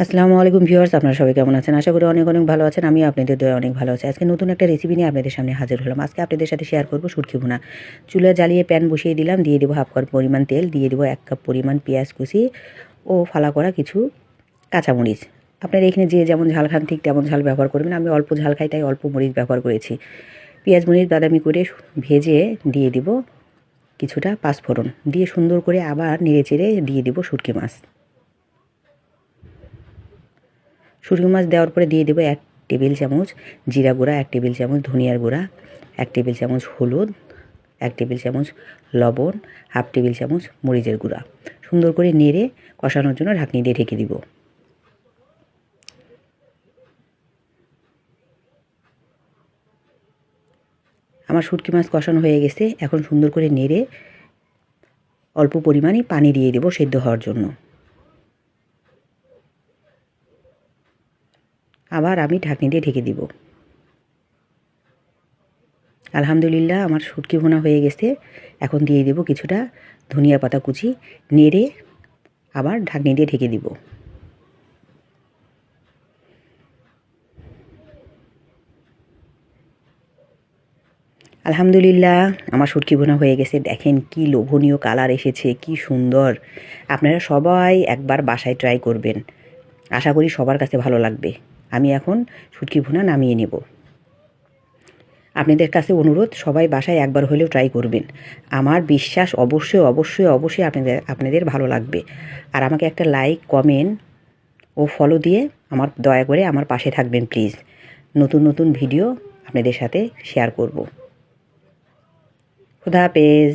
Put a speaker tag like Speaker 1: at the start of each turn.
Speaker 1: আসসালামু আলাইকুম ভিউয়ার্স, আপনারা সবাই কেমন আছেন? আশা করি অনেক অনেক ভালো আছেন। আমিও আপনাদের দয়ায় অনেক ভালো আছি। আজকে নতুন একটা রেসিপি নিয়ে আপনাদের সামনে হাজির হলাম। আজকে আপনাদের সাথে শেয়ার করব শুটকি ভুনা। চুলা জ্বালিয়ে প্যান বসিয়ে দিলাম, দিয়ে দেবো হাফ কাপ পরিমাণ তেল, দিয়ে দেবো 1 কাপ পরিমাণ পেঁয়াজ কুচি ও ফালা করা কিছু কাঁচামরিচ। আপনারা এখানে যে যেমন ঝাল খান ঠিক তেমন ঝাল ব্যবহার করবেন। আমি অল্প ঝাল খাই তাই অল্প মরিচ ব্যবহার করেছি। পেঁয়াজ মরিচ বাদামি করে ভেজে দিয়ে দিব কিছুটা পাঁচফোড়ন, দিয়ে সুন্দর করে আবার নেড়েচেড়ে দিয়ে দিব শুটকি মাছ। শুটকি মাছ দেওয়ার পরে দিয়ে দেবো 1 টেবিল চামচ জিরা গুঁড়া, 1 টেবিল চামচ ধনিয়ার গুঁড়া, 1 টেবিল চামচ হলুদ, 1 টেবিল চামচ লবণ, হাফ টেবিল চামচ মরিচের গুঁড়া। সুন্দর করে নেড়ে কষানোর জন্য ঢাকনি দিয়ে ঢেকে দিব। আমার শুটকি মাছ কষানো হয়ে গেছে। এখন সুন্দর করে নেড়ে অল্প পরিমাণে পানি দিয়ে দেবো সেদ্ধ হওয়ার জন্য। আবার আমি ঢাকনি দিয়ে ঢেকে দিব। আলহামদুলিল্লাহ আমার শুটকি ভুনা হয়ে গেছে। এখন দিয়ে দেব কিছুটা ধনিয়া পাতা কুচি, নেড়ে আবার ঢাকনি দিয়ে ঢেকে দিব। আলহামদুলিল্লাহ আমার শুটকি ভুনা হয়ে গেছে। দেখেন কি লোভনীয় কালার এসেছে, কি সুন্দর। আপনারা সবাই একবার বাসায় ট্রাই করবেন, আশা করি সবার কাছে ভালো লাগবে। আমি এখন শুটকি ভুনা নামিয়ে নেব। আপনাদের কাছে অনুরোধ, সবাই বাসায় একবার হলেও ট্রাই করবেন। আমার বিশ্বাস অবশ্যই অবশ্যই অবশ্যই আপনাদের ভালো লাগবে। আর আমাকে একটা লাইক, কমেন্ট ও ফলো দিয়ে দয়া করে আমার পাশে থাকবেন প্লিজ। নতুন নতুন ভিডিও আপনাদের সাথে শেয়ার করব। খুদা হাফেজ।